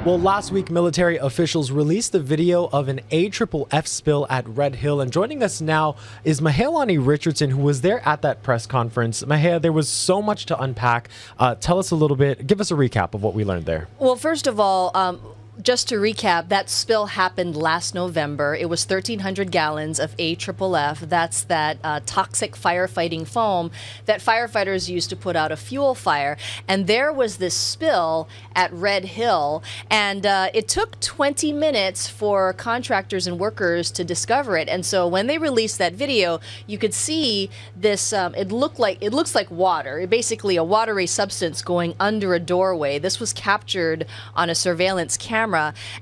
Well, last week, military officials released a video of an AFFF spill at Red Hill. And joining us now is Mahealani Richardson, who was there at that press conference. Mahea, there was so much to unpack. Tell us a little bit, give us a recap of what we learned there. Well, first of all, just to recap, that spill happened last November. It was 1,300 gallons of AFFF. That's that toxic firefighting foam that firefighters use to put out a fuel fire. And there was this spill at Red Hill, and it took 20 minutes for contractors and workers to discover it. And so when they released that video, you could see this. It looks like water. Basically, a watery substance going under a doorway. This was captured on a surveillance camera.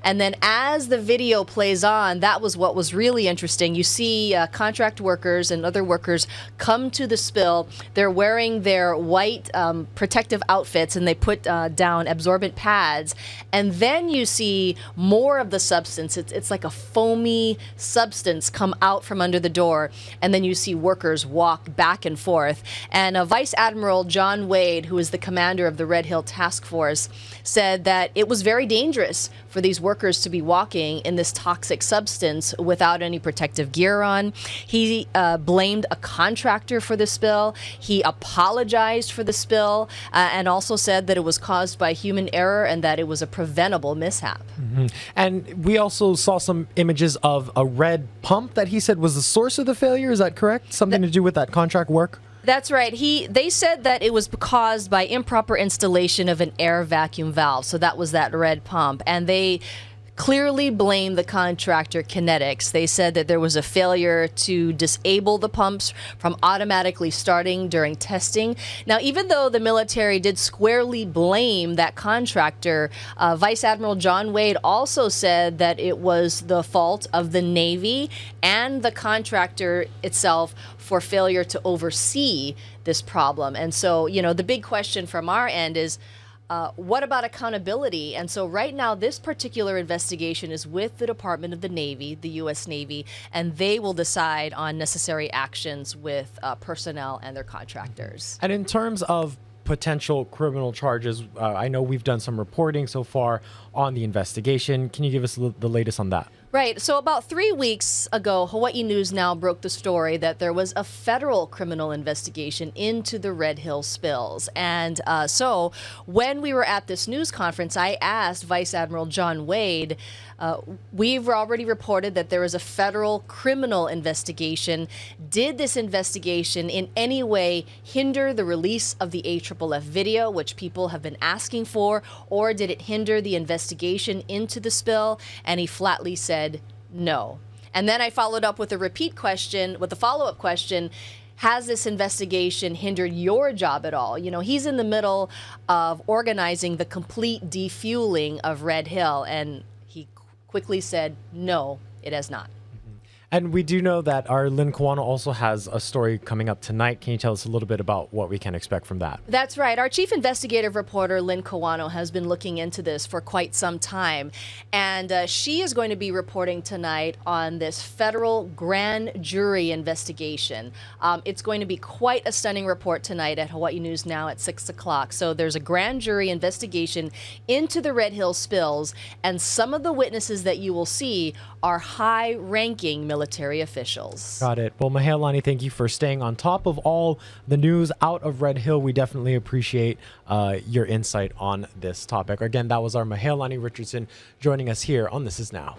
And then as the video plays on, that was what was really interesting. You see contract workers and other workers come to the spill. They're wearing their white protective outfits, and they put down absorbent pads. And then you see more of the substance. It's like a foamy substance come out from under the door. And then you see workers walk back and forth. And Vice Admiral John Wade, who is the commander of the Red Hill Task Force, said that it was very dangerous for these workers to be walking in this toxic substance without any protective gear on. He blamed a contractor for the spill. He apologized for the spill and also said that it was caused by human error and that it was a preventable mishap. Mm-hmm. And we also saw some images of a red pump that he said was the source of the failure. Is that correct? Something to do with that contract work? That's right. They said that it was caused by improper installation of an air vacuum valve. So that was that red pump. And they clearly blamed the contractor Kinetics. They said that there was a failure to disable the pumps from automatically starting during testing. Now, even though the military did squarely blame that contractor, Vice Admiral John Wade also said that it was the fault of the Navy and the contractor itself for failure to oversee this problem. And so, the big question from our end is, what about accountability? And so right now, this particular investigation is with the Department of the Navy, the U.S. Navy, and they will decide on necessary actions with personnel and their contractors. And in terms of potential criminal charges, I know we've done some reporting so far on the investigation. Can you give us the latest on that? Right. So about 3 weeks ago, Hawaii News Now broke the story that there was a federal criminal investigation into the Red Hill spills. And so when we were at this news conference, I asked Vice Admiral John Wade, we've already reported that there is a federal criminal investigation. Did this investigation in any way hinder the release of the AFFF video, which people have been asking for, or did it hinder the investigation into the spill? And he flatly said no. And then I followed up with a repeat question, with a follow-up question. Has this investigation hindered your job at all? He's in the middle of organizing the complete defueling of Red Hill, and he quickly said, no, it has not. And we do know that our Lynn Kawano also has a story coming up tonight. Can you tell us a little bit about what we can expect from that? That's right. Our chief investigative reporter, Lynn Kawano, has been looking into this for quite some time. And she is going to be reporting tonight on this federal grand jury investigation. It's going to be quite a stunning report tonight at Hawaii News Now at 6 o'clock. So there's a grand jury investigation into the Red Hill spills, and some of the witnesses that you will see are high-ranking military officials. Got it. Well, Mahealani, thank you for staying on top of all the news out of Red Hill. We definitely appreciate your insight on this topic. Again, that was our Mahealani Richardson joining us here on This Is Now.